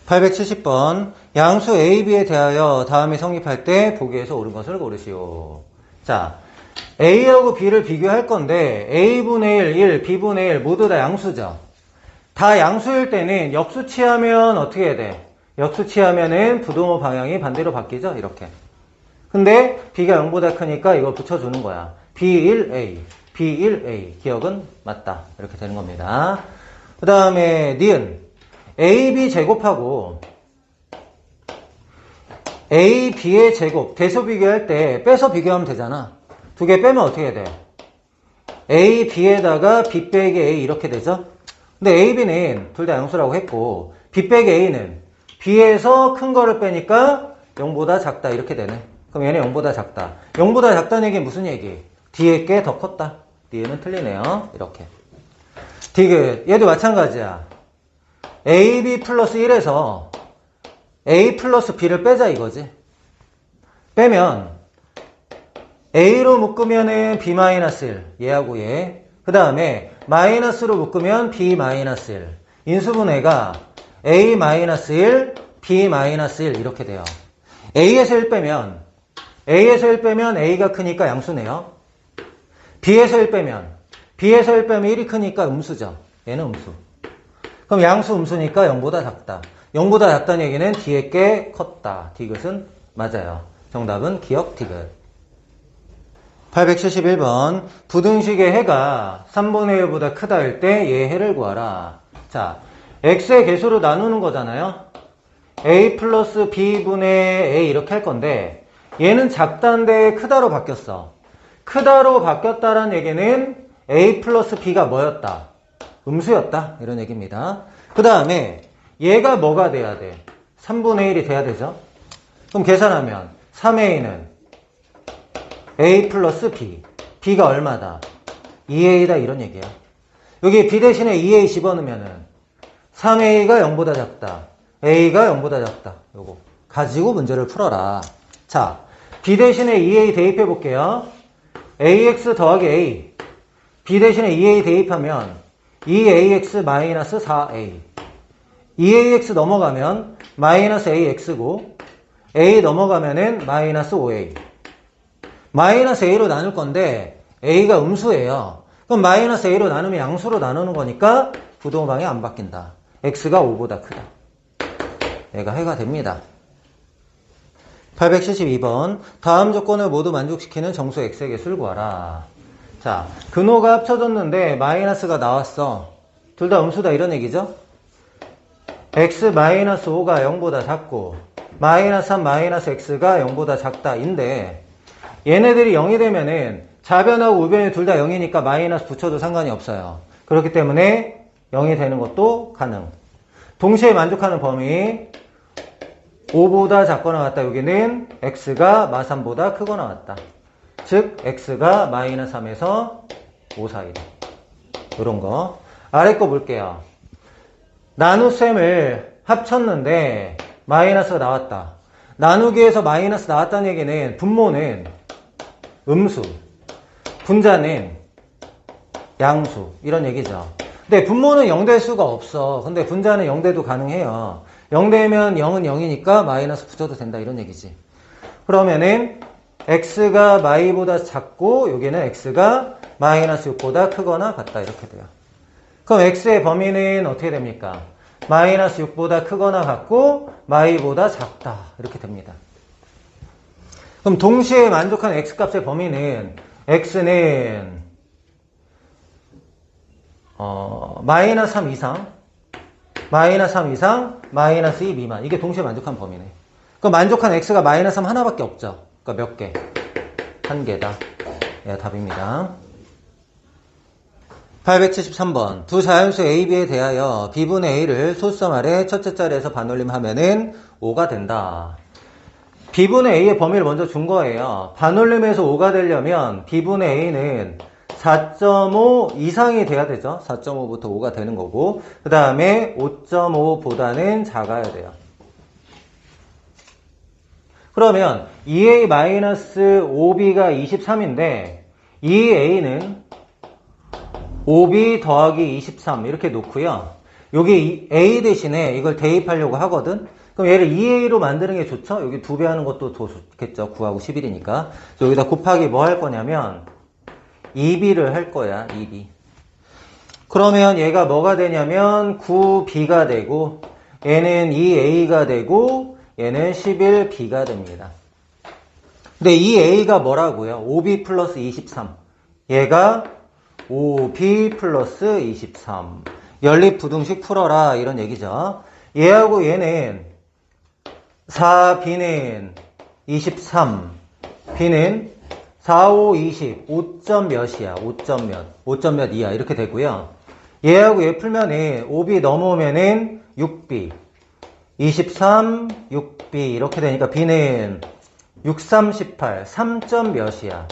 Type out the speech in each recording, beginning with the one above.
870번 양수 A, B에 대하여 다음에 성립할 때 보기에서 옳은 것을 고르시오. 자, A하고 B를 비교할 건데 A분의 1, B분의 1 모두 다 양수죠. 다 양수일 때는 역수치하면 어떻게 해야 돼? 역수치하면은 부동호 방향이 반대로 바뀌죠? 이렇게. 근데 B가 0보다 크니까 이거 붙여주는 거야. B1A, B1A. 기억은 맞다. 이렇게 되는 겁니다. 그 다음에 니은 AB 제곱하고 AB의 제곱 대소 비교할 때 빼서 비교하면 되잖아. 두 개 빼면 어떻게 해야 돼? A, B에다가 B 빼기 A 이렇게 되죠? 근데 A, B는 둘 다 양수라고 했고 B 빼기 A는 B에서 큰 거를 빼니까 0보다 작다 이렇게 되네. 그럼 얘는 0보다 작다. 0보다 작다는 얘기는 무슨 얘기? 뒤에 게 더 컸다. 뒤에는 틀리네요. 이렇게. 디귿 얘도 마찬가지야. AB 플러스 1에서 A 플러스 B를 빼자 이거지. 빼면 A로 묶으면은 B 마이너스 1 얘하고 얘. 그 다음에 마이너스로 묶으면 B 마이너스 1. 인수분해가 A 마이너스 1, B 마이너스 1 이렇게 돼요. A에서 1 빼면 A가 크니까 양수네요. B에서 1 빼면 1이 크니까 음수죠. 얘는 음수. 그럼 양수 음수니까 0보다 작다. 0보다 작다는 얘기는 뒤에 게 컸다. 디귿은 맞아요. 정답은 기억 디귿. 871번 부등식의 해가 3분의 1보다 크다 할 때 얘 해를 구하라. 자, x의 개수로 나누는 거잖아요. a 플러스 b분의 a 이렇게 할 건데 얘는 작다인데 크다로 바뀌었어. 크다로 바뀌었다라는 얘기는 a 플러스 b가 뭐였다? 음수였다. 이런 얘기입니다. 그 다음에 얘가 뭐가 돼야 돼? 3분의 1이 돼야 되죠. 그럼 계산하면 3a는 a 플러스 b. b가 얼마다? 2a다 이런 얘기야. 여기 b 대신에 2a 집어넣으면은 3a가 0보다 작다. a가 0보다 작다. 요거 가지고 문제를 풀어라. 자, b 대신에 2a 대입해 볼게요. ax 더하기 a. b 대신에 2a 대입하면 2ax 마이너스 4a. 2ax 넘어가면 마이너스 ax고 a 넘어가면은 마이너스 5a. 마이너스 a로 나눌 건데 a가 음수예요. 그럼 마이너스 a로 나누면 양수로 나누는 거니까 부동호방이 안 바뀐다. x가 5보다 크다. 얘가 해가 됩니다. 872번 다음 조건을 모두 만족시키는 정수 x의 개수를 구하라. 자, 근호가 합쳐졌는데 마이너스가 나왔어. 둘 다 음수다 이런 얘기죠. x 마이너스 5가 0보다 작고 마이너스 3 마이너스 x가 0보다 작다 인데 얘네들이 0이 되면은 좌변하고 우변이 둘 다 0이니까 마이너스 붙여도 상관이 없어요. 그렇기 때문에 0이 되는 것도 가능. 동시에 만족하는 범위 5보다 작거나 같다. 여기는 x가 마3보다 크거나 같다. 즉 x가 마이너스 3에서 5 사이다. 이런 거. 아래 거 볼게요. 나눗셈을 합쳤는데 마이너스가 나왔다. 나누기에서 마이너스 나왔다는 얘기는 분모는 음수, 분자는 양수 이런 얘기죠. 근데 분모는 0 될 수가 없어. 근데 분자는 0 돼도 가능해요. 0 되면 0은 0이니까 마이너스 붙여도 된다 이런 얘기지. 그러면은 x가 마이보다 작고 여기는 x가 마이너스 6보다 크거나 같다 이렇게 돼요. 그럼 x의 범위는 어떻게 됩니까? 마이너스 6보다 크거나 같고 마이보다 작다 이렇게 됩니다. 그럼 동시에 만족하는 x값의 범위는 x는 마이너스 3 이상, 마이너스 3 이상, 마이너스 2 미만. 이게 동시에 만족하는 범위네. 그럼 만족한 x가 마이너스 3 하나밖에 없죠. 그러니까 몇 개? 한 개다. 예, 답입니다. 873번 두 자연수 a, b에 대하여 b분의 a를 소수점 아래 첫째 자리에서 반올림하면은 5가 된다. b분의 a의 범위를 먼저 준 거예요. 반올림에서 5가 되려면 b분의 a는 4.5 이상이 돼야 되죠. 4.5부터 5가 되는 거고 그 다음에 5.5보다는 작아야 돼요. 그러면 2a-5b가 23인데 2a는 5b 더하기 23 이렇게 놓고요. 여기 A 대신에 이걸 대입하려고 하거든. 그럼 얘를 2A로 만드는 게 좋죠? 여기 2배 하는 것도 더 좋겠죠. 9하고 11이니까. 여기다 곱하기 뭐 할 거냐면 2B를 할 거야. 2B. 그러면 얘가 뭐가 되냐면 9B가 되고 얘는 2A가 되고 얘는 11B가 됩니다. 근데 이 A가 뭐라고요? 5B 플러스 23. 얘가 5B 플러스 23. 연립부등식 풀어라 이런 얘기죠. 얘하고 얘는 4B는 23. B는 4, 5, 20. 5점 몇이야? 5점 몇? 5점 몇 이야? 이렇게 되고요. 얘하고 얘 풀면은 5B 넘어오면은 6B. 23, 6B 이렇게 되니까 B는 6, 3, 18. 3점 몇이야?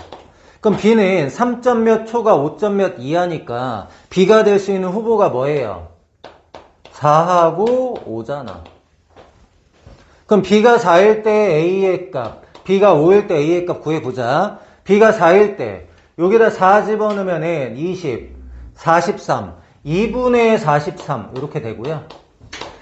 그럼 B는 3점 몇 초가 5점 몇 이하니까 B가 될 수 있는 후보가 뭐예요? 4하고 5잖아. 그럼 B가 4일 때 A의 값, B가 5일 때 A의 값 구해보자. B가 4일 때 여기다 4 집어넣으면 20, 43, 2분의 43 이렇게 되고요.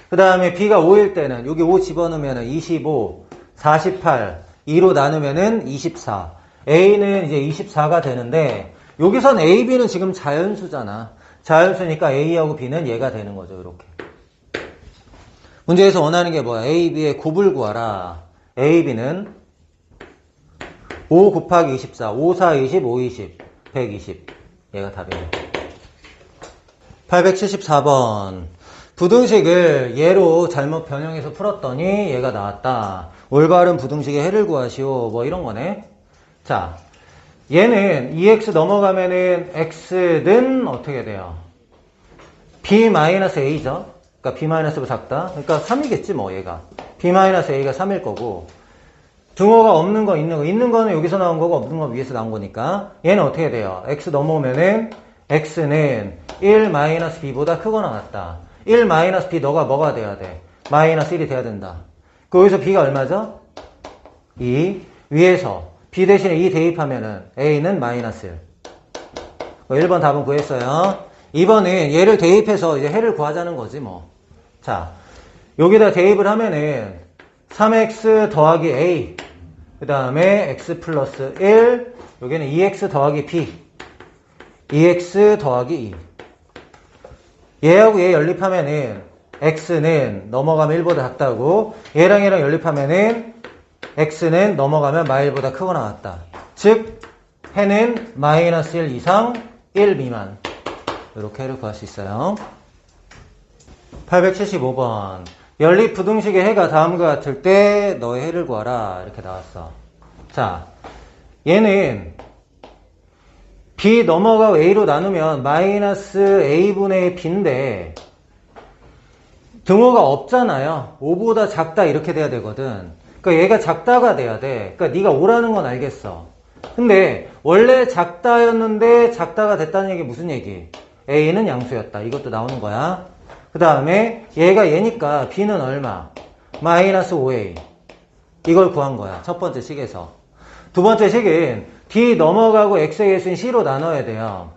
그 다음에 B가 5일 때는 여기 5 집어넣으면 25, 48, 2로 나누면 24. A는 이제 24가 되는데 여기선 A, B는 지금 자연수잖아. 자연수니까 A하고 B는 얘가 되는 거죠. 이렇게. 문제에서 원하는 게 뭐야? A, B의 곱을 구하라. A, B는 5 곱하기 24. 5, 4, 20, 5, 20. 120. 얘가 답이에요. 874번. 부등식을 얘로 잘못 변형해서 풀었더니 얘가 나왔다. 올바른 부등식의 해를 구하시오. 뭐 이런 거네. 자, 얘는 2x 넘어가면은 x는 어떻게 돼요? b-a죠. 그러니까 b-가 작다. 그러니까 3이겠지 뭐 얘가. b-a가 3일 거고 등호가 없는 거 있는 거는 여기서 나온 거고 없는 거 위에서 나온 거니까 얘는 어떻게 돼요? x 넘어오면은 x는 1-b보다 크거나 같다. 1-b 너가 뭐가 돼야 돼? -1이 돼야 된다. 거기서 b가 얼마죠? 2. 위에서 b 대신에 2 대입하면은 a는 -1. 1번 답은 구했어요. 2번은 얘를 대입해서 이제 해를 구하자는 거지 뭐. 자, 여기다 대입을 하면은 3x 더하기 a 그 다음에 x 플러스 1 여기는 2x 더하기 b 2x 더하기 2 얘하고 얘 연립하면은 x는 넘어가면 1보다 작다고 얘랑 연립하면은 x는 넘어가면 -1보다 크거나 같다. 즉 해는 -1 이상 1 미만. 이렇게 해를 구할 수 있어요. 875번. 연립 부등식의 해가 다음과 같을 때 너의 해를 구하라. 이렇게 나왔어. 자, 얘는 b 넘어가고 a로 나누면 -a분의 b인데 등호가 없잖아요. 5보다 작다 이렇게 돼야 되거든. 그러니까 얘가 작다가 돼야 돼. 그러니까 네가 5라는 건 알겠어. 근데 원래 작다였는데 작다가 됐다는 얘기 무슨 얘기? A는 양수였다. 이것도 나오는 거야. 그 다음에 얘가 얘니까 B는 얼마? -5A. 이걸 구한 거야. 첫 번째 식에서. 두 번째 식은 D 넘어가고 X의 개수는 C로 나눠야 돼요.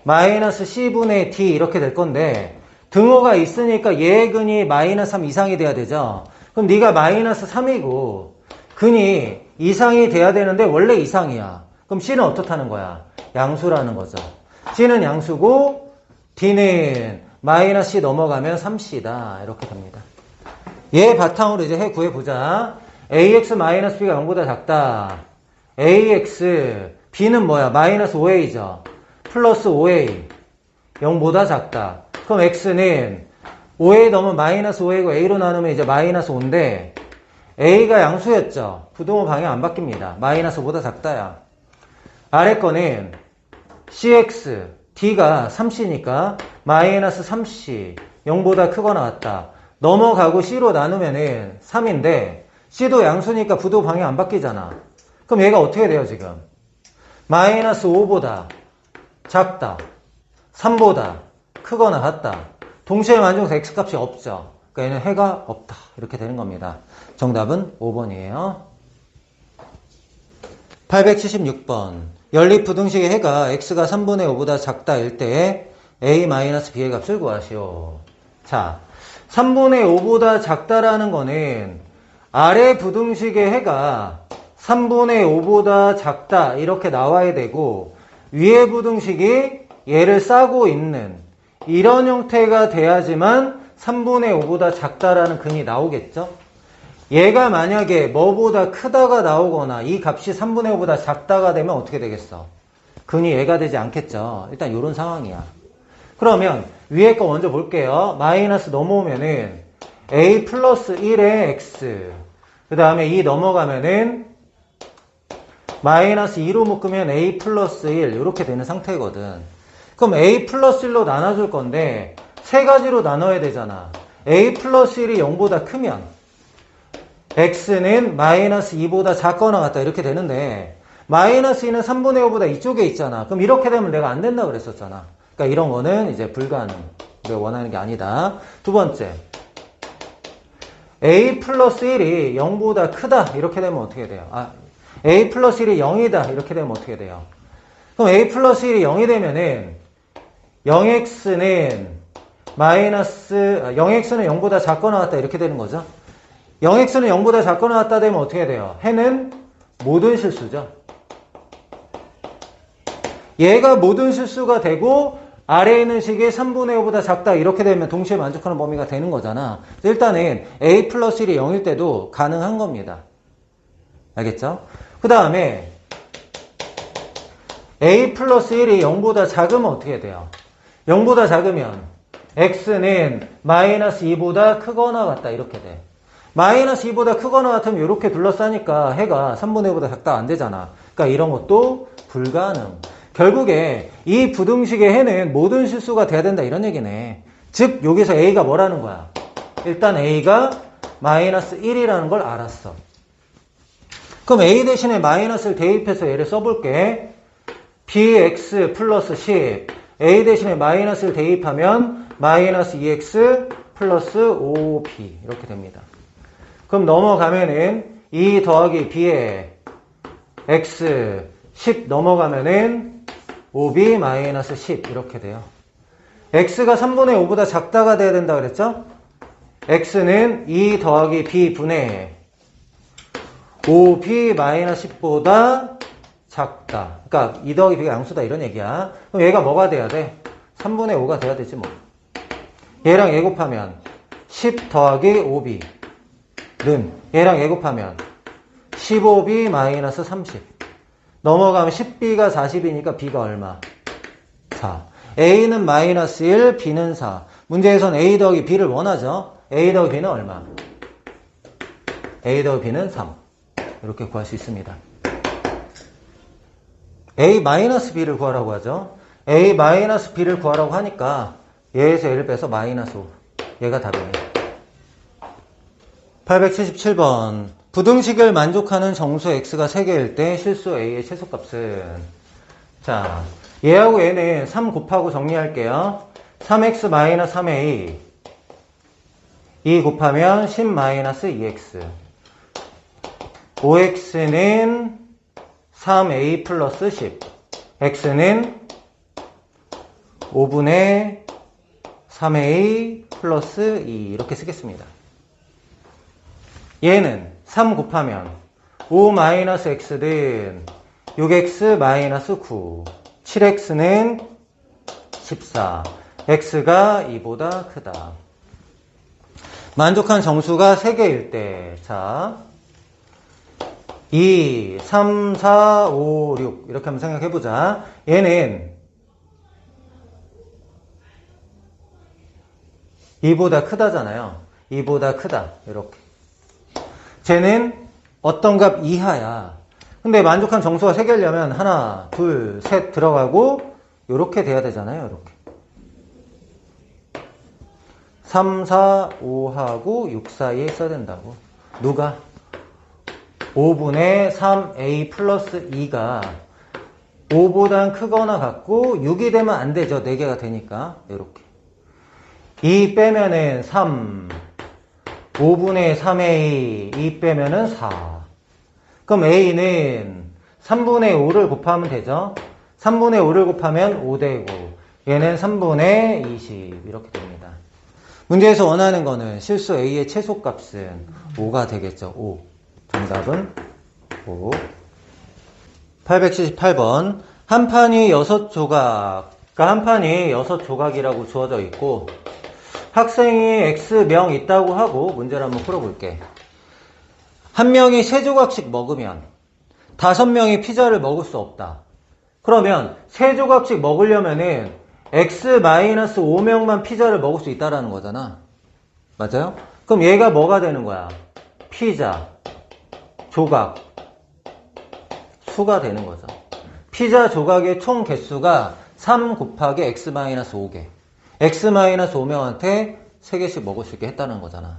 -C분의 D 이렇게 될 건데 등호가 있으니까 얘의 근이 -3 이상이 돼야 되죠. 그럼 네가 -3이고 근이 이상이 돼야 되는데 원래 이상이야. 그럼 C는 어떻다는 거야? 양수라는 거죠. C는 양수고 D는 -C 넘어가면 3C다. 이렇게 됩니다. 얘 바탕으로 이제 해 구해보자. AX-B가 0보다 작다. AX, B는 뭐야? -5A죠. 플러스 5A. 0보다 작다. 그럼 X는 5A 넘으면 -5A고 A로 나누면 이제 -5인데 A가 양수였죠. 부등호 방향 안 바뀝니다. -5보다 작다야. 아래 거는 CX, D가 3C니까 -3C, 0보다 크거나 같다. 넘어가고 C로 나누면은 3인데 C도 양수니까 부등호 방향 안 바뀌잖아. 그럼 얘가 어떻게 돼요 지금? -5보다 작다. 3보다 크거나 같다. 동시에 만족해서 X값이 없죠. 그러니까 얘는 해가 없다. 이렇게 되는 겁니다. 정답은 5번이에요. 876번. 연립부등식의 해가 X가 3분의 5보다 작다일 때 A-B의 값을 구하시오. 자, 3분의 5보다 작다라는 거는 아래 부등식의 해가 3분의 5보다 작다 이렇게 나와야 되고 위에 부등식이 얘를 싸고 있는 이런 형태가 돼야지만 3분의 5보다 작다라는 근이 나오겠죠? 얘가 만약에 뭐보다 크다가 나오거나 이 값이 3분의 5보다 작다가 되면 어떻게 되겠어? 근이 얘가 되지 않겠죠. 일단 이런 상황이야. 그러면 위에 거 먼저 볼게요. 마이너스 넘어오면은 a 플러스 1의 x 그 다음에 2 넘어가면은 마이너스 2로 묶으면 a 플러스 1 이렇게 되는 상태거든. 그럼 a 플러스 1로 나눠줄 건데 세 가지로 나눠야 되잖아. a 플러스 1이 0보다 크면 x는 마이너스 2보다 작거나 같다 이렇게 되는데 마이너스 2는 3분의 5보다 이쪽에 있잖아. 그럼 이렇게 되면 내가 안 된다 그랬었잖아. 그러니까 이런 거는 이제 불가능. 우리가 원하는 게 아니다. 두 번째, a 플러스 1이 0보다 크다 이렇게 되면 어떻게 돼요? a 플러스 1이 0이다 이렇게 되면 어떻게 돼요? 그럼 a 플러스 1이 0이 되면은 0x는 0보다 작거나 같다 이렇게 되는 거죠. 0x는 0보다 작거나 같다 되면 어떻게 돼요? 해는 모든 실수죠. 얘가 모든 실수가 되고 아래에 있는 식이 3분의 5보다 작다 이렇게 되면 동시에 만족하는 범위가 되는 거잖아. 일단은 a 플러스 1이 0일 때도 가능한 겁니다. 알겠죠? 그 다음에 a 플러스 1이 0보다 작으면 어떻게 돼요? 0보다 작으면 x는 마이너스 2보다 크거나 같다 이렇게 돼. 마이너스 2보다 크거나 같으면 이렇게 둘러싸니까 해가 3분의 5보다 작다 안 되잖아. 그러니까 이런 것도 불가능. 결국에 이 부등식의 해는 모든 실수가 돼야 된다 이런 얘기네. 즉 여기서 a가 뭐라는 거야? 일단 a가 마이너스 1이라는 걸 알았어. 그럼 a 대신에 마이너스를 대입해서 얘를 써볼게. bx 플러스 10 a 대신에 마이너스를 대입하면 마이너스 2x 플러스 5b 이렇게 됩니다. 그럼 넘어가면은 2 더하기 b에 x 10 넘어가면은 5b 마이너스 10 이렇게 돼요. x가 3분의 5보다 작다가 돼야 된다 그랬죠? x는 2 더하기 b 분의 5b 마이너스 10보다 작다. 그러니까 2 더하기 b가 양수다 이런 얘기야. 그럼 얘가 뭐가 돼야 돼? 3분의 5가 돼야 되지 뭐. 얘랑 얘 곱하면 10 더하기 5b 는 얘랑 얘 곱하면 15b 마이너스 30 넘어가면 10b가 40이니까 b가 얼마? 4. a는 마이너스 1, b는 4. 문제에선 a 더하기 b를 원하죠. a 더하기 b는 얼마? a 더하기 b는 3. 이렇게 구할 수 있습니다. a 마이너스 b를 구하라고 하죠. a 마이너스 b를 구하라고 하니까 얘에서 얘를 빼서 마이너스 5. 얘가 답입니다. 877번. 부등식을 만족하는 정수 x가 3개일 때 실수 a의 최소값은? 자, 얘하고 얘는 3 곱하고 정리할게요. 3x 마이너스 3a 2 곱하면 10 마이너스 2x 5x는 3a 플러스 10 x는 5분의 3a 플러스 2 이렇게 쓰겠습니다. 얘는 3 곱하면 5 마이너스 x는 6x 마이너스 9 7x는 14 x가 2보다 크다. 만족한 정수가 3개일 때, 자 2, 3, 4, 5, 6 이렇게 한번 생각해보자. 얘는 2보다 크다잖아요. 2보다 크다 이렇게. 쟤는 어떤 값 이하야. 근데 만족한 정수가 3개려면 하나, 둘, 셋 들어가고 이렇게 돼야 되잖아요. 이렇게 3, 4, 5하고 6 사이에 있어야 된다고. 누가? 5분의 3a 플러스 2가 5보단 크거나 같고 6이 되면 안 되죠. 4개가 되니까 이렇게 2 빼면은 3 5분의 3a 2 빼면은 4 그럼 a는 3분의 5를 곱하면 되죠. 3분의 5를 곱하면 5 되고 얘는 3분의 20 이렇게 됩니다. 문제에서 원하는 거는 실수 A의 최소값은 5가 되겠죠. 5. 정답은 5. 878번. 한 판이 6조각. 그러니까 한 판이 6조각이라고 주어져 있고 학생이 X명 있다고 하고 문제를 한번 풀어볼게. 한 명이 3조각씩 먹으면 5명이 피자를 먹을 수 없다. 그러면 3조각씩 먹으려면은 X-5명만 피자를 먹을 수 있다라는 거잖아. 맞아요? 그럼 얘가 뭐가 되는 거야? 피자, 조각, 수가 되는 거죠. 피자 조각의 총 개수가 3 곱하기 X-5개. X-5명한테 3개씩 먹을 수 있게 했다는 거잖아.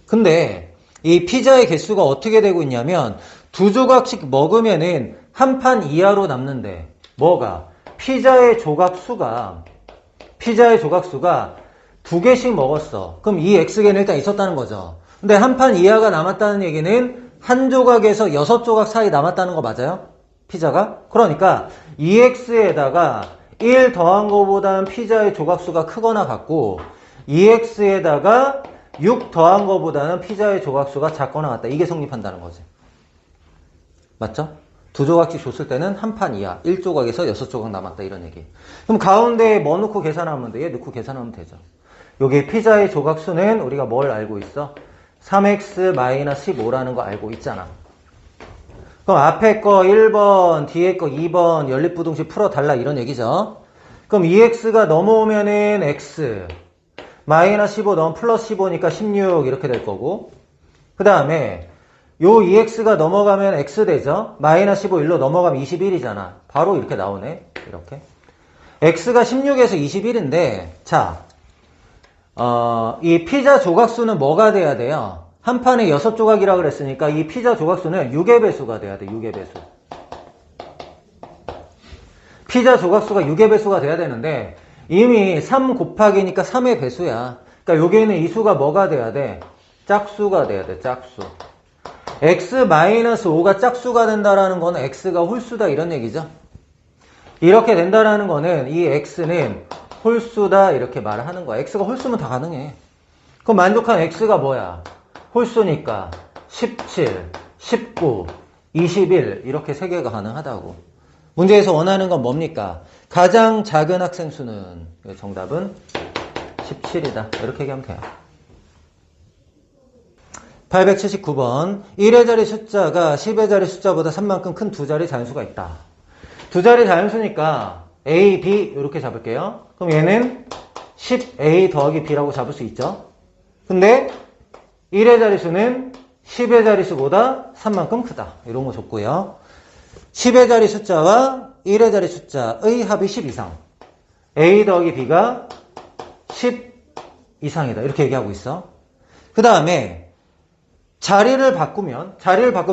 근데 이 피자의 개수가 어떻게 되고 있냐면 2조각씩 먹으면은 한 판 이하로 남는데 뭐가? 피자의 조각수가 2개씩 먹었어. 그럼 이 X개는 일단 있었다는 거죠. 근데 한 판 이하가 남았다는 얘기는 한 조각에서 6조각 사이 남았다는 거 맞아요? 피자가? 그러니까 2X에다가 1 더한 거보다는 피자의 조각수가 크거나 같고 2X에다가 6 더한 거보다는 피자의 조각수가 작거나 같다. 이게 성립한다는 거지. 맞죠? 2조각씩 줬을 때는 한 판 이하 1조각에서 6조각 남았다 이런 얘기. 그럼 가운데에 뭐 넣고 계산하면 돼? 얘 넣고 계산하면 되죠. 여기 피자의 조각수는 우리가 뭘 알고 있어? 3x-15라는 거 알고 있잖아. 그럼 앞에 거 1번, 뒤에 거 2번 연립부등식 풀어달라 이런 얘기죠. 그럼 2x가 넘어오면은 x -15 넘 플러스 15니까 16 이렇게 될 거고 그 다음에 요 2x가 넘어가면 x 되죠. -15 일로 넘어가면 21이잖아. 바로 이렇게 나오네. 이렇게 x가 16에서 21인데 자, 이 피자 조각수는 뭐가 돼야 돼요? 한 판에 6조각이라고 그랬으니까 이 피자 조각수는 6의 배수가 돼야 돼. 6의 배수. 피자 조각수가 6의 배수가 돼야 되는데 이미 3 곱하기니까 3의 배수야. 그러니까 여기에는 이 수가 뭐가 돼야 돼? 짝수가 돼야 돼. 짝수. x-5가 짝수가 된다라는 거는 x가 홀수다 이런 얘기죠. 이렇게 된다라는 거는 이 x는 홀수다 이렇게 말을 하는 거야. x가 홀수면 다 가능해. 그럼 만족한 x가 뭐야? 홀수니까 17, 19, 21 이렇게 3개가 가능하다고. 문제에서 원하는 건 뭡니까? 가장 작은 학생 수는 정답은 17이다. 이렇게 얘기하면 돼요. 879번 1의 자리 숫자가 10의 자리 숫자보다 3만큼 큰 두 자리 자연수가 있다. 두 자리 자연수니까 A, B 이렇게 잡을게요. 그럼 얘는 10A 더하기 B라고 잡을 수 있죠. 근데 1의 자리수는 10의 자리수보다 3만큼 크다. 이런 거 줬고요. 10의 자리 숫자와 1의 자리 숫자의 합이 10 이상. A 더하기 B가 10 이상이다. 이렇게 얘기하고 있어. 그 다음에 자리를 바꾸면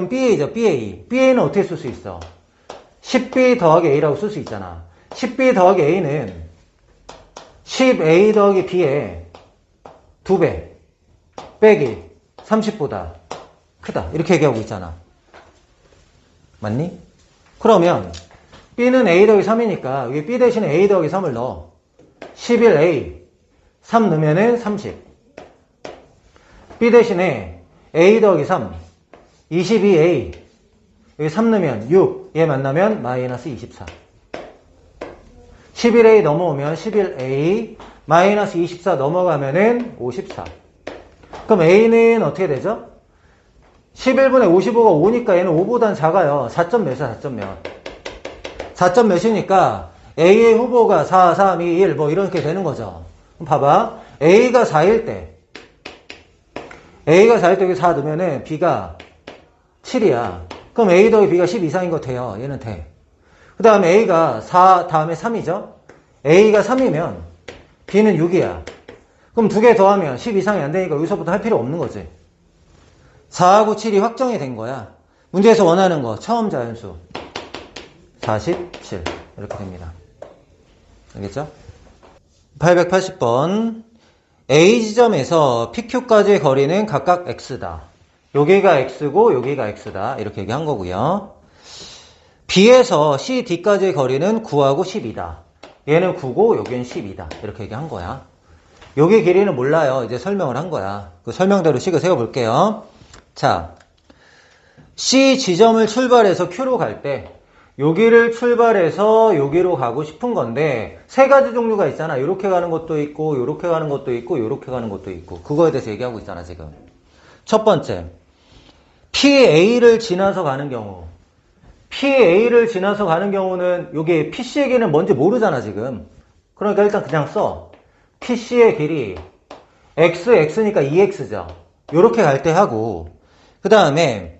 BA죠. BA. BA는 어떻게 쓸 수 있어? 10B 더하기 A라고 쓸 수 있잖아. 10B 더하기 A는 10A 더하기 B의 2배 빼기 30보다 크다. 이렇게 얘기하고 있잖아. 맞니? 그러면 B는 A 더하기 3이니까 여기 B 대신에 A 더하기 3을 넣어. 11A 3 넣으면은 30. B 대신에 A 더하기 3 22A 여기 3 넣으면 6. 얘 만나면 마이너스 24. 11A 넘어오면 11A 마이너스 24 넘어가면은 54. 그럼 A는 어떻게 되죠? 11분의 55가 5니까 얘는 5보단 작아요. 4점 몇이야? 4점 몇. 4점 몇이니까 A의 후보가 4, 3, 2, 1 뭐 이렇게 되는 거죠. 그럼 봐봐. A가 4일 때 여기 4 넣으면은 B가 7이야. 그럼 A 더하기 B가 10 이상인 거 돼요. 얘는 돼. 그 다음에 A가 4 다음에 3이죠. A가 3이면 B는 6이야. 그럼 2개 더하면 10 이상이 안 되니까 여기서부터 할 필요 없는 거지. 4하고 7이 확정이 된 거야. 문제에서 원하는 거 처음 자연수 47 이렇게 됩니다. 알겠죠? 880번 A 지점에서 PQ까지의 거리는 각각 X다. 여기가 X고 여기가 X다. 이렇게 얘기한 거고요. B에서 CD까지의 거리는 9하고 12다. 얘는 9고 여기는 12다. 이렇게 얘기한 거야. 여기 길이는 몰라요. 이제 설명을 한 거야. 그 설명대로 식을 세워볼게요. 자, C 지점을 출발해서 Q로 갈 때 여기를 출발해서 여기로 가고 싶은 건데 세 가지 종류가 있잖아. 이렇게 가는 것도 있고 이렇게 가는 것도 있고 이렇게 가는 것도 있고 그거에 대해서 얘기하고 있잖아 지금. 첫 번째, PA를 지나서 가는 경우. PA를 지나서 가는 경우는 여기 PC에게는 뭔지 모르잖아 지금. 그러니까 일단 그냥 써. PC의 길이 X니까 2X죠. 이렇게 갈 때 하고 그 다음에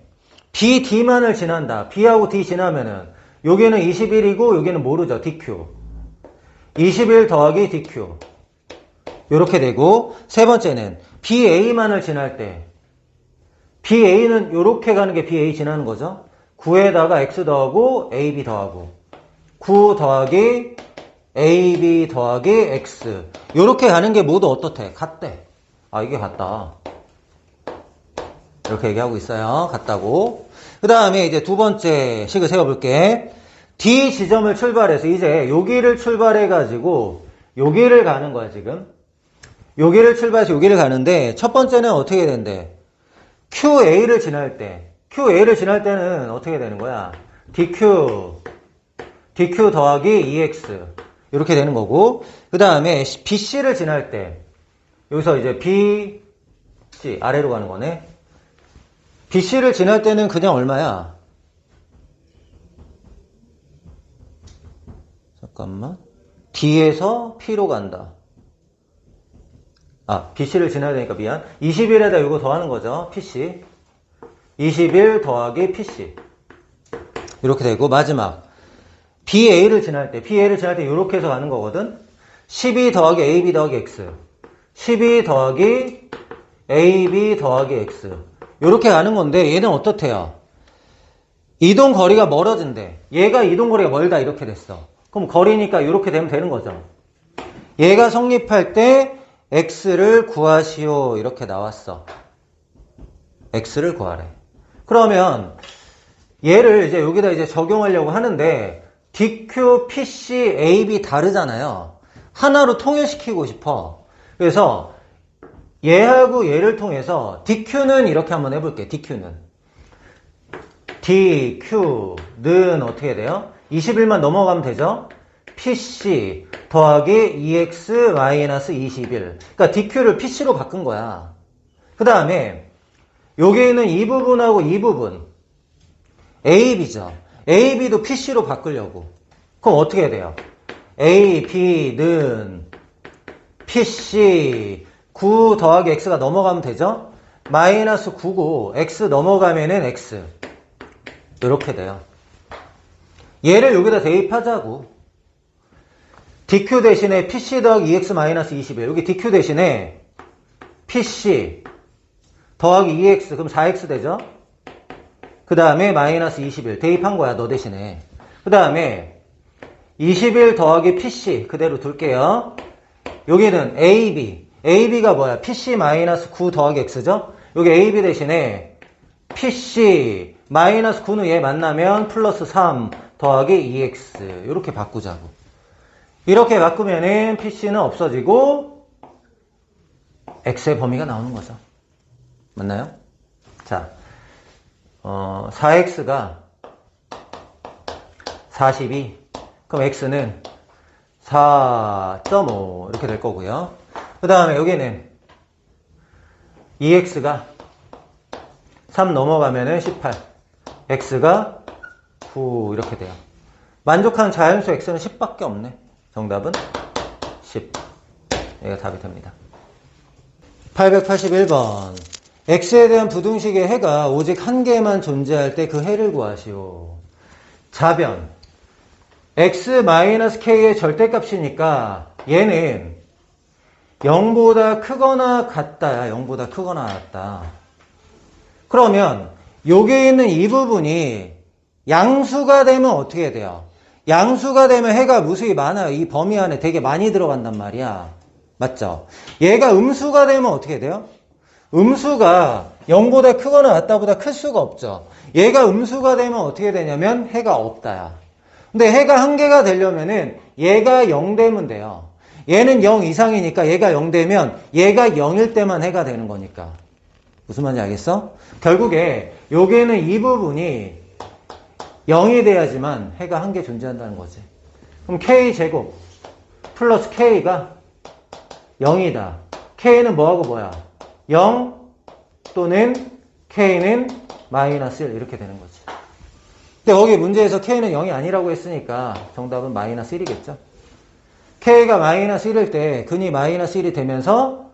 BD만을 지난다. B하고 D 지나면은 여기는 21이고 여기는 모르죠. DQ. 21 더하기 DQ. 이렇게 되고 세 번째는 BA만을 지날 때 BA는 이렇게 가는 게 BA 지나는 거죠. 9에다가 X 더하고 AB 더하고 9 더하기 AB 더하기 X 이렇게 가는 게 모두 어떻대? 같대. 아 이게 같다. 이렇게 얘기하고 있어요. 같다고. 그 다음에 이제 두 번째 식을 세워볼게. D 지점을 출발해서 이제 여기를 출발해가지고 여기를 가는 거야 지금. 여기를 출발해서 여기를 가는데 첫 번째는 어떻게 된대? QA를 지날 때는 어떻게 되는 거야? DQ 더하기 EX 이렇게 되는 거고 그 다음에 BC를 지날 때 여기서 이제 BC 아래로 가는 거네. BC를 지날 때는 그냥 얼마야? 잠깐만. D에서 P로 간다. 아, BC를 지나야 되니까 미안. 21에다 이거 더하는 거죠. PC. 21 더하기 PC. 이렇게 되고 마지막. BA를 지날 때 이렇게 해서 가는 거거든. 12 더하기 AB 더하기 X. 12 더하기 AB 더하기 X. 이렇게 가는 건데 얘는 어떻대요? 이동 거리가 멀어진대. 얘가 이동 거리가 멀다 이렇게 됐어. 그럼 거리니까 이렇게 되면 되는 거죠. 얘가 성립할 때 X를 구하시오 이렇게 나왔어. X를 구하래. 그러면 얘를 이제 여기다 이제 적용하려고 하는데 DQ, PC, AB 다르잖아요. 하나로 통일시키고 싶어. 그래서 얘하고 얘를 통해서 DQ는 이렇게 한번 해볼게. DQ는 어떻게 돼요? 21만 넘어가면 되죠? PC 더하기 EX 마이너스 21. 그러니까 DQ를 PC로 바꾼 거야. 그 다음에 여기 있는 이 부분하고 이 부분 AB죠. AB도 PC로 바꾸려고. 그럼 어떻게 돼요? AB는 PC 9 더하기 X가 넘어가면 되죠? 마이너스 9고 X 넘어가면은 X 이렇게 돼요. 얘를 여기다 대입하자고. DQ 대신에 PC 더하기 EX 마이너스 21. 여기 DQ 대신에 PC 더하기 EX 그럼 4X 되죠? 그 다음에 마이너스 21 대입한 거야 너 대신에. 그 다음에 21 더하기 PC 그대로 둘게요. 여기는 AB가 뭐야? PC 마이너스 9 더하기 X죠? 여기 AB 대신에 PC 마이너스 9는 얘 만나면 플러스 3 더하기 EX 이렇게 바꾸자고. 이렇게 바꾸면은 PC는 없어지고 X의 범위가 나오는 거죠. 맞나요? 자, 4X가 42 그럼 X는 4.5 이렇게 될 거고요. 그 다음에 여기는 2X가 3 넘어가면은 18 X가 9 이렇게 돼요. 만족하는 자연수 X는 10밖에 없네. 정답은 10. 여기가 답이 됩니다. 881번. X에 대한 부등식의 해가 오직 한 개만 존재할 때 그 해를 구하시오. 자변. X-K의 절대값이니까 얘는 0보다 크거나 같다야. 0보다 크거나 같다. 그러면 여기 있는 이 부분이 양수가 되면 어떻게 돼요? 양수가 되면 해가 무수히 많아요. 이 범위 안에 되게 많이 들어간단 말이야. 맞죠? 얘가 음수가 되면 어떻게 돼요? 음수가 0보다 크거나 같다보다 클 수가 없죠. 얘가 음수가 되면 어떻게 되냐면 해가 없다야. 근데 해가 한 개가 되려면은 얘가 0 되면 돼요. 얘는 0 이상이니까 얘가 0 되면 얘가 0일 때만 해가 되는 거니까. 무슨 말인지 알겠어? 결국에 여기에는 이 부분이 0이 돼야지만 해가 한 개 존재한다는 거지. 그럼 K제곱 플러스 K가 0이다. K는 뭐하고 뭐야? 0 또는 K는 마이너스 1 이렇게 되는 거지. 근데 거기 문제에서 K는 0이 아니라고 했으니까 정답은 마이너스 1이겠죠. K가 마이너스 1일 때 근이 마이너스 1이 되면서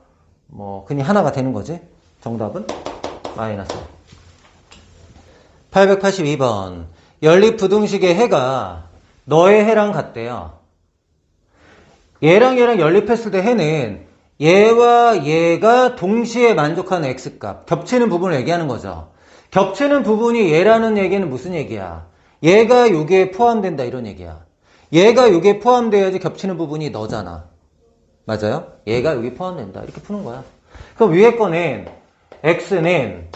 근이 하나가 되는 거지. 정답은 마이너스 1. 882번. 연립부등식의 해가 너의 해랑 같대요. 얘랑 얘랑 연립했을 때 해는 얘와 얘가 동시에 만족하는 x값, 겹치는 부분을 얘기하는 거죠. 겹치는 부분이 얘라는 얘기는 무슨 얘기야? 얘가 여기에 포함된다 이런 얘기야. 얘가 여기에 포함돼야지 겹치는 부분이 너잖아. 맞아요? 얘가 여기 포함된다 이렇게 푸는 거야. 그럼 위에 거는 x는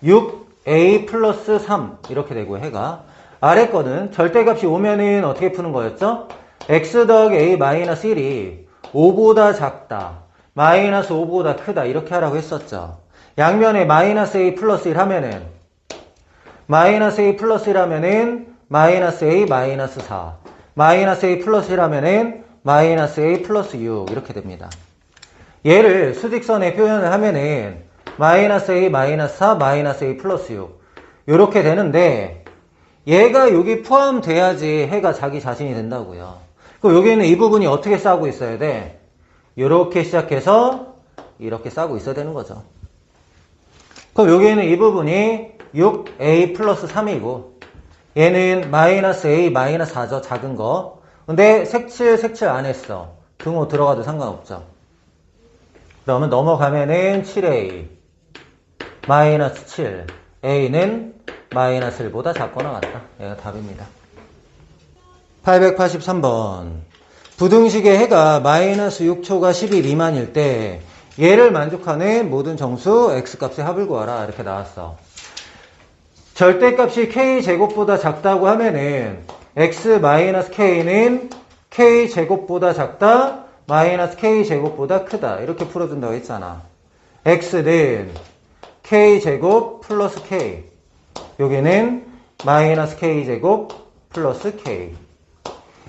6a 플러스 3 이렇게 되고 해가, 아래 거는 절대값이 오면은 어떻게 푸는 거였죠? x 더하기 a 마이너스 1이 5보다 작다, 마이너스 5보다 크다 이렇게 하라고 했었죠. 양면에 마이너스 a 플러스 1 하면은 마이너스 a 플러스 1 하면은 마이너스 a 마이너스 4, 마이너스 a 플러스 1 하면은 마이너스 a 플러스 6 이렇게 됩니다. 얘를 수직선에 표현을 하면은 마이너스 a 마이너스 4 마이너스 a 플러스 6 이렇게 되는데, 얘가 여기 포함돼야지 해가 자기 자신이 된다고요. 그럼 여기는 이 부분이 어떻게 싸고 있어야 돼? 이렇게 시작해서 이렇게 싸고 있어야 되는 거죠. 그럼 여기에는 이 부분이 6a 플러스 3이고 얘는 마이너스 a 마이너스 4죠. 작은 거. 근데 색칠 안 했어. 등호 들어가도 상관없죠. 그러면 넘어가면은 7a 마이너스 7, a는 마이너스 1보다 작거나 같다. 얘가 답입니다. 883번. 부등식의 해가 마이너스 6초가 12 미만일 때 얘를 만족하는 모든 정수 x값의 합을 구하라 이렇게 나왔어. 절대값이 k제곱보다 작다고 하면은 x 마이너스 k는 k제곱보다 작다, 마이너스 k제곱보다 크다 이렇게 풀어준다고 했잖아. x는 k제곱 플러스 k, 여기는 마이너스 k제곱 플러스 k.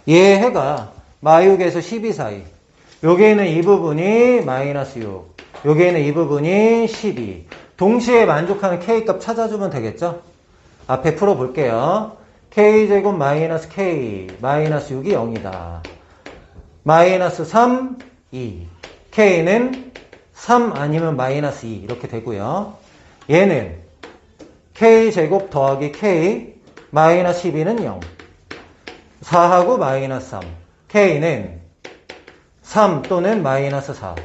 얘 해가 마육에서 12 사이, 여기에는 이 부분이 마이너스 6, 여기에는 이 부분이 12. 동시에 만족하는 k값 찾아주면 되겠죠? 앞에 풀어볼게요. k제곱 마이너스 k 마이너스 6이 0이다. 마이너스 3, 2. k는 3 아니면 마이너스 2 이렇게 되고요. 얘는 k제곱 더하기 k 마이너스 12는 0. 4하고 마이너스 3. k는 3 또는 마이너스 4.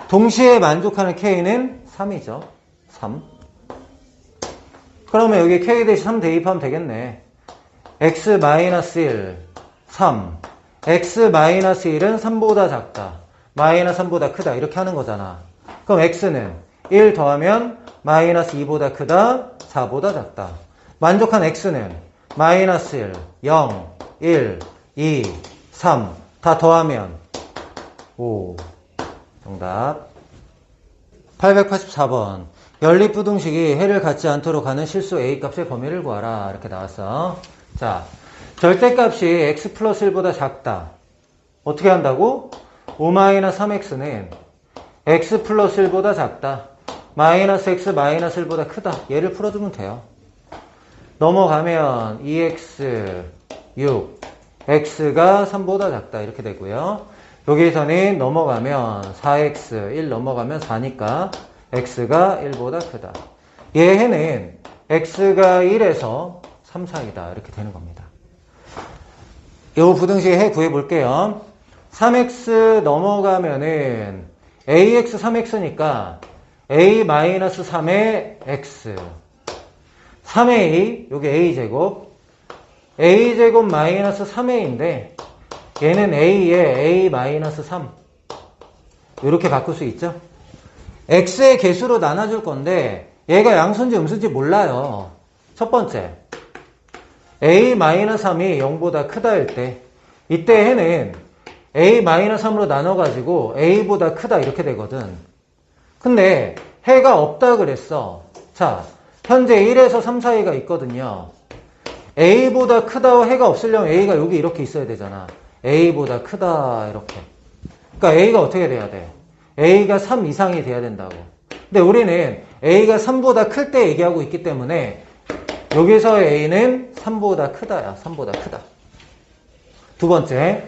동시에 만족하는 k는 3이죠. 3. 그러면 여기 k 대신 3 대입하면 되겠네. x 마이너스 1, 3. x 마이너스 1은 3보다 작다, 마이너스 3보다 크다 이렇게 하는 거잖아. 그럼 x는 1 더하면 마이너스 2보다 크다, 4보다 작다. 만족한 x는 마이너스 1, 0, 1, 2, 3 다 더하면 5. 정답. 884번. 연립부등식이 해를 갖지 않도록 하는 실수 a값의 범위를 구하라 이렇게 나왔어. 자, 절대값이 x 플러스 1보다 작다. 어떻게 한다고? 5-3x는 x 플러스 1보다 작다, 마이너스 x 마이너스 1보다 크다. 얘를 풀어주면 돼요. 넘어가면 2x 6, x가 3보다 작다 이렇게 되고요. 여기에서는 넘어가면 4x 1 넘어가면 4니까 x가 1보다 크다. 얘 해는 x가 1에서 3 사이다 이렇게 되는 겁니다. 요 부등식의 해 구해볼게요. 3x 넘어가면은 ax 3x니까 a-3의 x 3a, 여기 a제곱, a제곱 마이너스 3a인데 얘는 a에 a-3 이렇게 바꿀 수 있죠. x의 개수로 나눠줄 건데 얘가 양수인지 음수인지 몰라요. 첫 번째, a-3이 0보다 크다 할 때 이때 해는 a-3으로 나눠가지고 a보다 크다 이렇게 되거든. 근데 해가 없다 그랬어. 자, 현재 1에서 3 사이가 있거든요. a보다 크다 해가 없으려면 a가 여기 이렇게 있어야 되잖아. a보다 크다 이렇게. 그러니까 a가 어떻게 돼야 돼? a가 3 이상이 돼야 된다고. 근데 우리는 a가 3보다 클 때 얘기하고 있기 때문에 여기서 a는 3보다 크다야. 3보다 크다. 두 번째,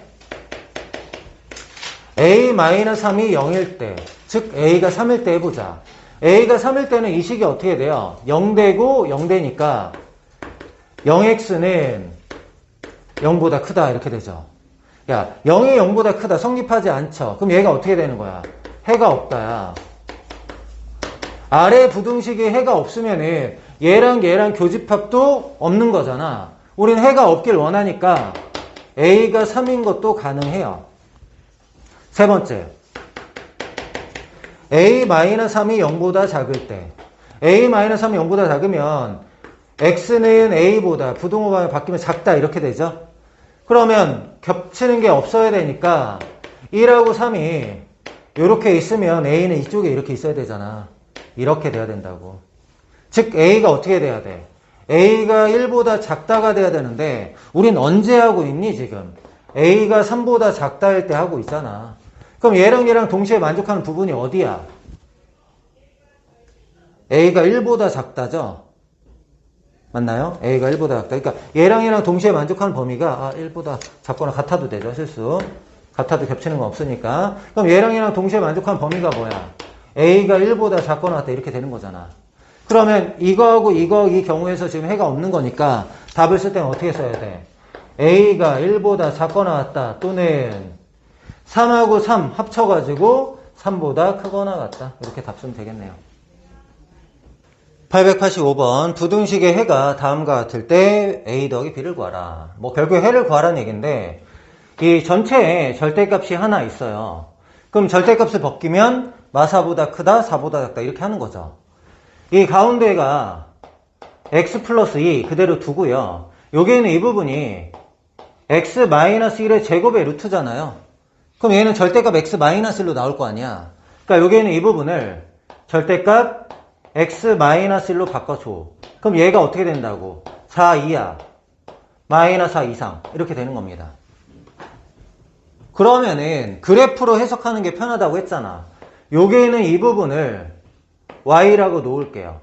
a-3이 0일 때, 즉 a가 3일 때 해보자. a가 3일 때는 이 식이 어떻게 돼요? 0되고 0되니까 0x는 0보다 크다 이렇게 되죠. 야, 0이 0보다 크다 성립하지 않죠. 그럼 얘가 어떻게 되는 거야? 해가 없다야. 아래 부등식에 해가 없으면은 얘랑 얘랑 교집합도 없는 거잖아. 우린 해가 없길 원하니까 a가 3인 것도 가능해요. 세 번째, a-3이 0보다 작을 때, a-3이 0보다 작으면 x는 a보다 부등호가 바뀌면 작다 이렇게 되죠. 그러면 겹치는 게 없어야 되니까 1하고 3이 이렇게 있으면 a는 이쪽에 이렇게 있어야 되잖아. 이렇게 돼야 된다고. 즉 a가 어떻게 돼야 돼? a가 1보다 작다가 돼야 되는데 우린 언제 하고 있니 지금? a가 3보다 작다 할 때 하고 있잖아. 그럼 얘랑 얘랑 동시에 만족하는 부분이 어디야? a가 1보다 작다죠? 맞나요? a가 1보다 작다. 그러니까 얘랑 얘랑 동시에 만족하는 범위가 1보다 작거나 같아도 되죠. 실수. 같아도 겹치는 거 없으니까. 그럼 얘랑 얘랑 동시에 만족하는 범위가 뭐야? a가 1보다 작거나 같다 이렇게 되는 거잖아. 그러면 이거하고 이거 이 경우에서 지금 해가 없는 거니까 답을 쓸 때는 어떻게 써야 돼? a가 1보다 작거나 같다 또는 3하고 3 합쳐가지고 3보다 크거나 같다. 이렇게 답 쓰면 되겠네요. 885번 부등식의 해가 다음과 같을 때 a 더하기 b를 구하라. 뭐 결국에 해를 구하라는 얘기인데 이 전체에 절대값이 하나 있어요. 그럼 절대값을 벗기면 마사보다 크다, 4보다 작다 이렇게 하는 거죠. 이 가운데가 x 플러스 2 그대로 두고요. 여기에는 이 부분이 x-1의 제곱의 루트잖아요. 그럼 얘는 절대값 x-1로 나올 거 아니야. 그러니까 여기에는 이 부분을 절대값 x-1로 바꿔줘. 그럼 얘가 어떻게 된다고? 4 이하, 마이너스 4 이상 이렇게 되는 겁니다. 그러면은 그래프로 해석하는 게 편하다고 했잖아. 여기에는 이 부분을 y라고 놓을게요.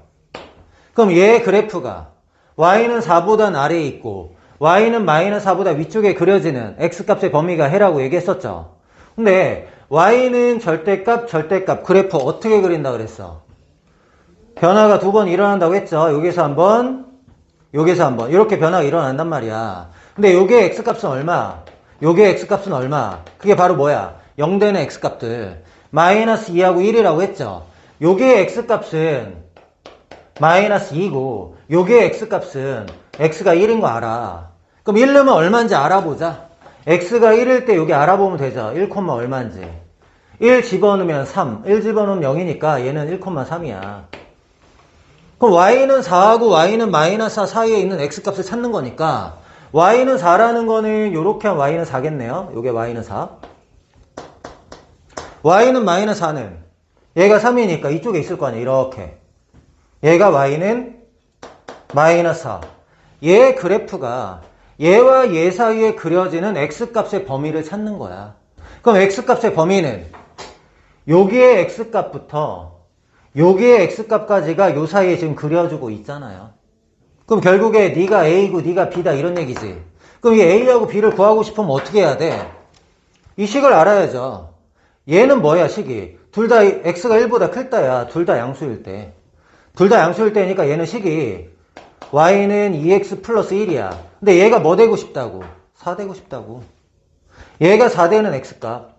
그럼 얘 그래프가 y는 4보다 아래에 있고 y는 마이너스 4보다 위쪽에 그려지는 x값의 범위가 해라고 얘기했었죠. 근데 y는 절대값 그래프 어떻게 그린다 그랬어? 변화가 두 번 일어난다고 했죠. 여기서 한 번, 여기서 한 번 이렇게 변화가 일어난단 말이야. 근데 요게 x값은 얼마? 요게 x값은 얼마? 그게 바로 뭐야? 0되는 x값들 마이너스 2하고 1이라고 했죠. 요게 x값은 마이너스 2고 요게 x값은 x가 1인 거 알아. 그럼 1 넣으면 얼마인지 알아보자. x가 1일 때 여기 알아보면 되죠. 1, 얼마인지. 1 집어넣으면 3, 1 집어넣으면 0이니까 얘는 1,3이야. 그럼 y는 4하고 y는 마이너스 4 사이에 있는 x값을 찾는 거니까 y는 4라는 거는 요렇게 하면 y는 4겠네요. 요게 y는 4. y는 마이너스 4는 얘가 3이니까 이쪽에 있을 거 아니야. 이렇게. 얘가 y는 마이너스 4. 얘 그래프가 얘와 얘 사이에 그려지는 x값의 범위를 찾는 거야. 그럼 x값의 범위는 여기에 x값부터 여기에 x값까지가 요 사이에 지금 그려주고 있잖아요. 그럼 결국에 네가 a고 네가 b다 이런 얘기지. 그럼 이 a하고 b를 구하고 싶으면 어떻게 해야 돼? 이 식을 알아야죠. 얘는 뭐야 식이? 둘 다 x가 1보다 클 때야. 둘 다 양수일 때. 둘 다 양수일 때니까 얘는 식이 y는 2x 플러스 1이야. 근데 얘가 뭐 되고 싶다고? 4 되고 싶다고. 얘가 4 되는 x값.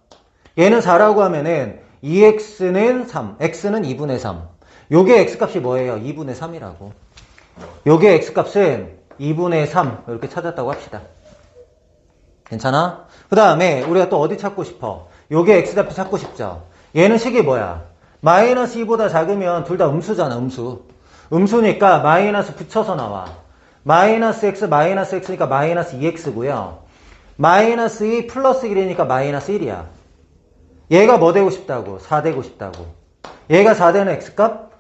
얘는 4라고 하면은 2x는 3, x는 2분의 3. 요게 x값이 뭐예요? 2분의 3이라고. 요게 x값은 2분의 3 이렇게 찾았다고 합시다. 괜찮아? 그 다음에 우리가 또 어디 찾고 싶어? 요게 x값이 찾고 싶죠? 얘는 식이 뭐야? 마이너스 2보다 작으면 둘 다 음수잖아. 음수니까 마이너스 붙여서 나와. 마이너스 x니까 마이너스 2x고요. 마이너스 2 플러스 1이니까 마이너스 1이야. 얘가 뭐 되고 싶다고? 4 되고 싶다고. 얘가 4 되는 x값?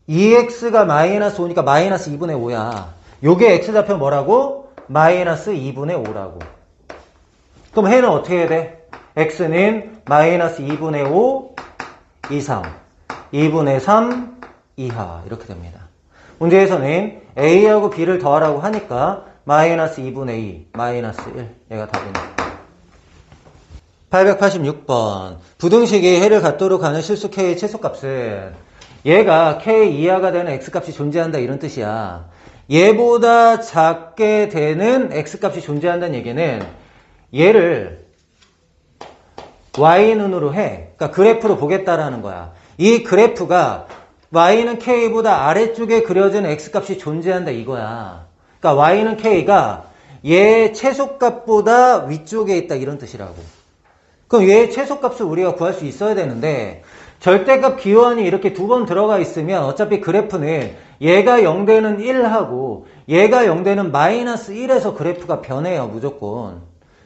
2x가 마이너스 5니까 마이너스 2분의 5야. 요게 x좌표 뭐라고? 마이너스 2분의 5라고. 그럼 해는 어떻게 해야 돼? x는 마이너스 2분의 5 이상, 2분의 3 이하 이렇게 됩니다. 문제에서는 a하고 b를 더하라고 하니까 마이너스 2분의 2, 마이너스 1 얘가 답이네. 886번 부등식이 해를 갖도록 하는 실수 k의 최소값은 얘가 k 이하가 되는 x값이 존재한다 이런 뜻이야. 얘보다 작게 되는 x값이 존재한다는 얘기는 얘를 y눈으로 해. 그러니까 그래프로 보겠다라는 거야. 이 그래프가 y는 k보다 아래쪽에 그려진 x값이 존재한다 이거야. 그러니까 y는 k가 얘 최소값보다 위쪽에 있다 이런 뜻이라고. 그럼 얘 최소값을 우리가 구할 수 있어야 되는데 절대값 기호환이 이렇게 두 번 들어가 있으면 어차피 그래프는 얘가 0되는 1하고 얘가 0되는 마이너스 1에서 그래프가 변해요 무조건.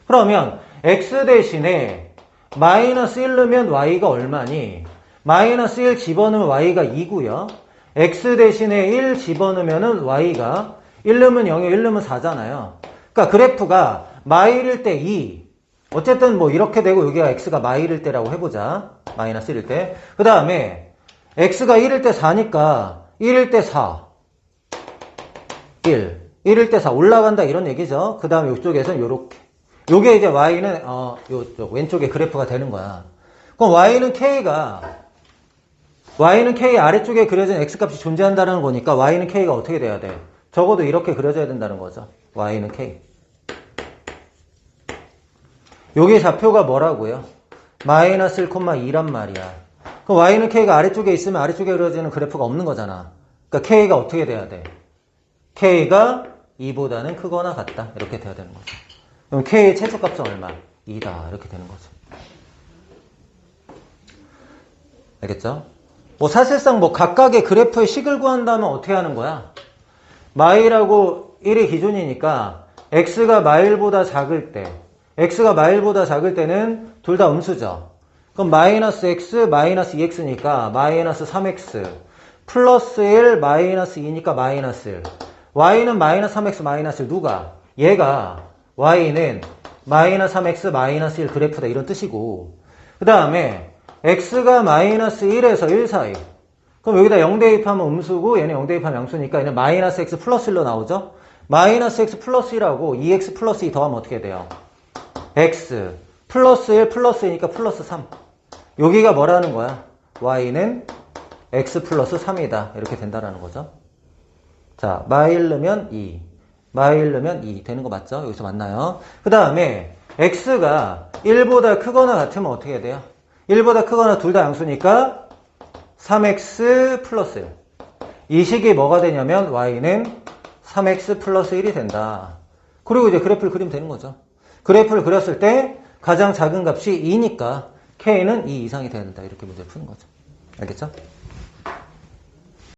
그러면 x 대신에 마이너스 1 넣으면 y가 얼마니? 마이너스 1 집어넣으면 y가 2고요. x 대신에 1 집어넣으면 y가 1 넣으면 0이고 1 넣으면 4잖아요. 그러니까 그래프가 마일일 때 2. 어쨌든 뭐 이렇게 되고 여기가 x가 마일일 때라고 해보자. 마이너스 1일 때. 그 다음에 x가 1일 때 4니까 1일 때 4. 1. 1일 때 4 올라간다 이런 얘기죠. 그 다음에 이쪽에서는 요렇게. 요게 이제 y는 요쪽 왼쪽에 그래프가 되는 거야. 그럼 y는 k 아래쪽에 그려진 x값이 존재한다는 거니까 y는 k가 어떻게 돼야 돼? 적어도 이렇게 그려져야 된다는 거죠. y는 k. 여기 좌표가 뭐라고요? 마이너스 1,2란 말이야. 그럼 y는 k가 아래쪽에 있으면 아래쪽에 그려지는 그래프가 없는 거잖아. 그러니까 k가 어떻게 돼야 돼? k가 2보다는 크거나 같다. 이렇게 돼야 되는 거죠. 그럼 k의 최소값은 얼마? 2다. 이렇게 되는 거죠. 알겠죠? 뭐 사실상 뭐 각각의 그래프의 식을 구한다면 어떻게 하는 거야? 마일하고 1이 기준이니까 x가 마일보다 작을 때는 둘 다 음수죠. 그럼 마이너스 x, 마이너스 2x니까 마이너스 3x 플러스 1, 마이너스 2니까 마이너스 1. y는 마이너스 3x, 마이너스 1 누가? 얘가 y는 마이너스 3x, 마이너스 1 그래프다 이런 뜻이고 그 다음에 x가 마이너스 1에서 1 사이. 그럼 여기다 0 대입하면 음수고 얘는 0 대입하면 양수니까 얘는 마이너스 x 플러스 1로 나오죠. 마이너스 x 플러스 1하고 2x 플러스 2 더하면 어떻게 돼요? x 플러스 1 플러스 2니까 플러스 3. 여기가 뭐라는 거야? y는 x 플러스 3이다. 이렇게 된다라는 거죠. 자, 마일 넣으면 2. 마일 넣으면 2 되는 거 맞죠? 여기서 맞나요? 그 다음에 x가 1보다 크거나 같으면 어떻게 돼요? 1보다 크거나 둘 다 양수니까 3x 플러스 1. 이 식이 뭐가 되냐면 y는 3x 플러스 1이 된다. 그리고 이제 그래프를 그리면 되는 거죠. 그래프를 그렸을 때 가장 작은 값이 2니까 k는 2 이상이 돼야 된다. 이렇게 문제를 푸는 거죠. 알겠죠?